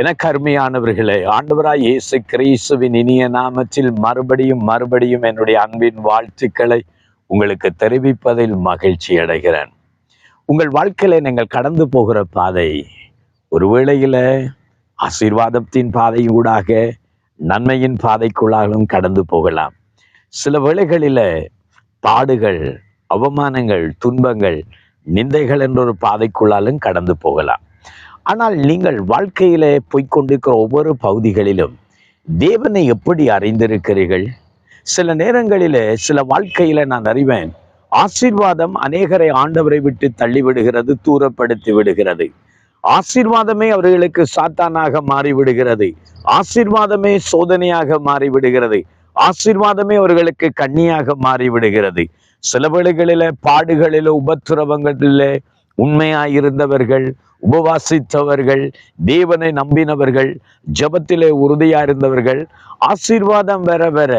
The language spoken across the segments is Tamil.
எனக்கு அருமையானவர்களே, ஆண்டவராய் இயேசு கிறிஸ்துவின் இனிய நாமத்தில் மறுபடியும் என்னுடைய அன்பின் வாழ்த்துக்களை உங்களுக்கு தெரிவிப்பதில் மகிழ்ச்சி அடைகிறேன். உங்கள் வாழ்க்கையில நீங்கள் கடந்து போகிற பாதை ஒரு வேளையில ஆசீர்வாதத்தின் பாதையூடாக நன்மையின் பாதைக்குள்ளாகவும் கடந்து போகலாம். சில வேளைகளில பாடுகள், அவமானங்கள், துன்பங்கள், நிந்தைகள் என்ற ஒரு பாதைக்குள்ளாலும் கடந்து போகலாம். ஆனால் நீங்கள் வாழ்க்கையிலே போய்கொண்டிருக்கிற ஒவ்வொரு பகுதிகளிலும் தேவனை எப்படி அறிந்திருக்கிறீர்கள்? சில நேரங்களிலே சில வாழ்க்கையில நான் அறிவேன், ஆசீர்வாதம் அநேகரை ஆண்டவரை விட்டு தள்ளிவிடுகிறது, தூரப்படுத்தி விடுகிறது. ஆசீர்வாதமே அவர்களுக்கு சாத்தானாக மாறிவிடுகிறது. ஆசீர்வாதமே சோதனையாக மாறிவிடுகிறது. ஆசீர்வாதமே அவர்களுக்கு கண்ணியாக மாறிவிடுகிறது. சில வேளைகளில பாடுகளில, உபத்திரவங்களிலே உண்மையாயிருந்தவர்கள், உபவாசித்தவர்கள், தேவனை நம்பினவர்கள், ஜபத்திலே உறுதியா இருந்தவர்கள், ஆசீர்வாதம் வர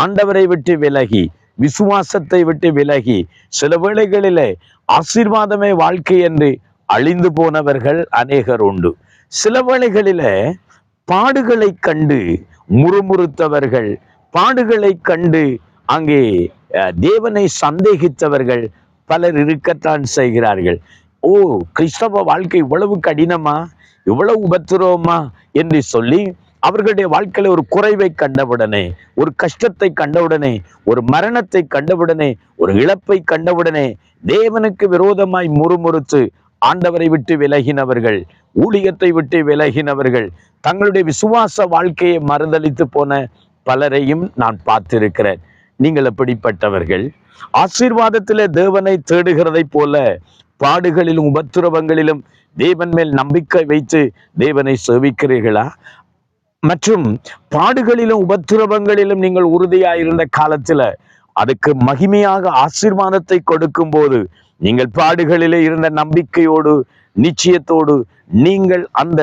ஆண்டவரை விட்டு விலகி, விசுவாசத்தை விட்டு விலகி, சில வேளைகளிலே ஆசீர்வாதமே வாழ்க்கை என்று அழிந்து போனவர்கள் அநேகர் உண்டு. சில வேளைகளில பாடுகளை கண்டு முறுமுறுத்தவர்கள், பாடுகளை கண்டு அங்கே தேவனை சந்தேகித்தவர்கள் பலர் இருக்கத்தான் செய்கிறார்கள். ஓ, கிறிஸ்தவ வாழ்க்கை இவ்வளவு கடினமா, இவ்வளவு உபத்திரவமா என்று சொல்லி அவர்களுடைய வாழ்க்கையில ஒரு குறைவை கண்டவுடனே, ஒரு கஷ்டத்தை கண்டவுடனே, ஒரு மரணத்தை கண்டவுடனே, ஒரு இழப்பை கண்டவுடனே தேவனுக்கு விரோதமாய் முறுமுறுத்து ஆண்டவரை விட்டு விலகினவர்கள், ஊழியத்தை விட்டு விலகினவர்கள், தங்களுடைய விசுவாச வாழ்க்கையை மறுதலித்து போன பலரையும் நான் பார்த்திருக்கிறேன். நீங்கள் எப்படிப்பட்டவர்கள்? ஆசீர்வாதத்திலே தேவனை தேடுகிறதை போல பாடுகளிலும் உபத்திரவங்களிலும் தேவன் மேல் நம்பிக்கை வைத்து தேவனை சேவிக்கிறீர்களா? மற்றும் பாடுகளிலும் உபத்திரவங்களிலும் நீங்கள் உறுதியாயிருந்த காலத்துல அதுக்கு மகிமையாக ஆசீர்வாதத்தை கொடுக்கும் போது நீங்கள் பாடுகளிலே இருந்த நம்பிக்கையோடு, நிச்சயத்தோடு நீங்கள் அந்த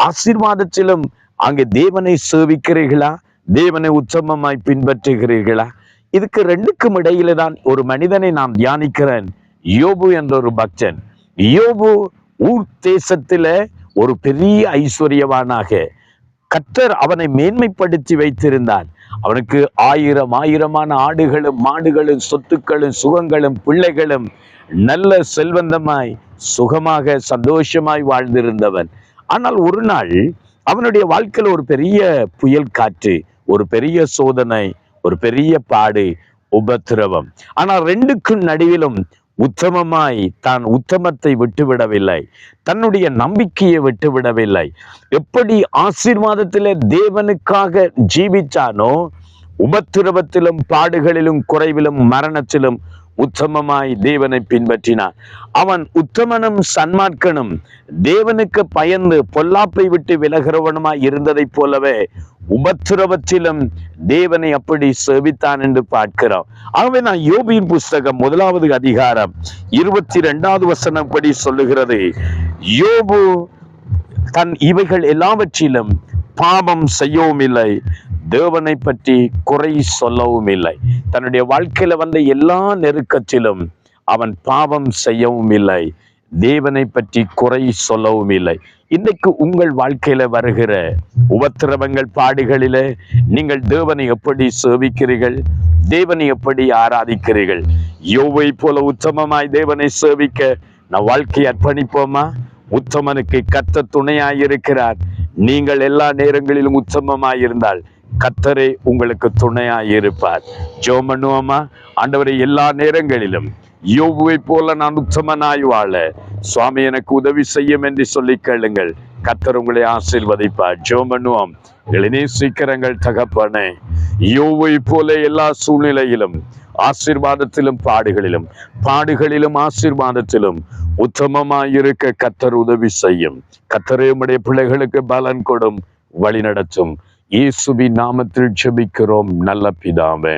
ஆசீர்வாதத்திலும் அங்கே தேவனை சேவிக்கிறீர்களா? தேவனை உத்தமமாய் பின்பற்றுகிறீர்களா? இதுக்கு ரெண்டுக்கும் இடையில தான் ஒரு மனிதனை நான் தியானிக்கிறேன். யோபு என்ற ஒரு பக்தன். யோபு ஊர் தேசத்தில ஒரு பெரிய ஐஸ்வர்யவானாக கர்த்தர் அவனை மேன்மைப்படுத்தி வைத்திருந்தார். அவனுக்கு ஆயிரமான ஆடுகளும் மாடுகளும் சொத்துக்களும் சுகங்களும் பிள்ளைகளும் நல்ல செல்வந்தமாய் சுகமாக சந்தோஷமாய் வாழ்ந்திருந்தவன். ஆனால் ஒரு நாள் அவனுடைய வாழ்க்கையில் ஒரு பெரிய புயல் காற்று, ஒரு பெரிய சோதனை, ஒரு பெரிய பாடு, உபத்திரவம். ஆனால் ரெண்டுக்கும் நடுவிலும் உத்தமமாய் தான் உத்தமத்தை விட்டுவிடவில்லை, தன்னுடைய நம்பிக்கையை விட்டுவிடவில்லை. எப்படி ஆசீர்வாதத்திலே தேவனுக்காக ஜீவிச்சானோ, உபத்திரவத்திலும் பாடுகளிலும் குறைவிலும் மரணத்திலும் உத்தமமாய் தேவனை பின்பற்றினான். அவன் உத்தமனும் சன்மார்க்கனும் தேவனுக்கு பயந்து பொல்லாப்பை விட்டு விலகிறவனுமாய் இருந்ததை போலவே உபத்திரவத்திலும் தேவனை அப்படி சேவித்தான் என்று பார்க்கிறோம். ஆகவே நான் யோபின் புஸ்தகம் 1வது அதிகாரம் 22வது வசனம் படி சொல்லுகிறது, யோபு தன் இவைகள் எல்லாவற்றிலும் பாவம் செய்யவும் இல்லை, தேவனை பற்றி குறை சொல்லவும் இல்லை. தன்னுடைய வாழ்க்கையில வந்த எல்லா நெருக்கத்திலும் அவன் பாவம் செய்யவும் இல்லை, தேவனை பற்றி குறை சொல்லவும் இல்லை. இன்றைக்கு உங்கள் வாழ்க்கையில வருகிற உபத்திரவங்கள், பாடுகளிலே நீங்கள் தேவனை எப்படி சேவிக்கிறீர்கள்? தேவனை எப்படி ஆராதிக்கிறீர்கள்? யோபை போல உத்தமமாய் தேவனை சேவிக்க நான் வாழ்க்கையை அர்ப்பணிப்போமா? உத்தமனுக்கு கர்த்தர் துணையாயிருக்கிறார். நீங்கள் எல்லா நேரங்களிலும் உத்தமமாயிருந்தால் கர்த்தரே உங்களுக்கு துணையாயிருப்பார். ஜெபம் பண்ணுவோமா? ஆண்டவரே, எல்லா நேரங்களிலும் யோபுவை போல நான் உத்தமனாய் வாழ சுவாமி எனக்கு உதவி செய்யும் என்று சொல்லி கேளுங்கள். கர்த்தர் உங்களை ஆசீர்வதிப்பார். ஜெபம் பண்ணுவோம். நேசிக்கிறங்கள் தகப்பனே, யோபுவை போல எல்லா சூழ்நிலையிலும், ஆசீர்வாதத்திலும் பாடுகளிலும் ஆசீர்வாதத்திலும் உத்தமமாயிருக்க கர்த்தர் உதவி செய்யும். கர்த்தரே உம்முடைய பிள்ளைகளுக்கு பலன் கொடும், வழி நடத்தும். இயேசுவின் நாமத்தில் ஜெபிக்கிறோம் நல்ல பிதாவே,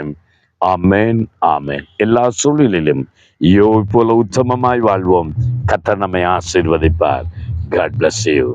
ஆமென், ஆமென். எல்லா சூழ்நிலையிலும் யோபு போல உத்தமமாய் வாழ்வோம். கர்த்தர் நம்மை ஆசீர்வதிப்பார். God bless you.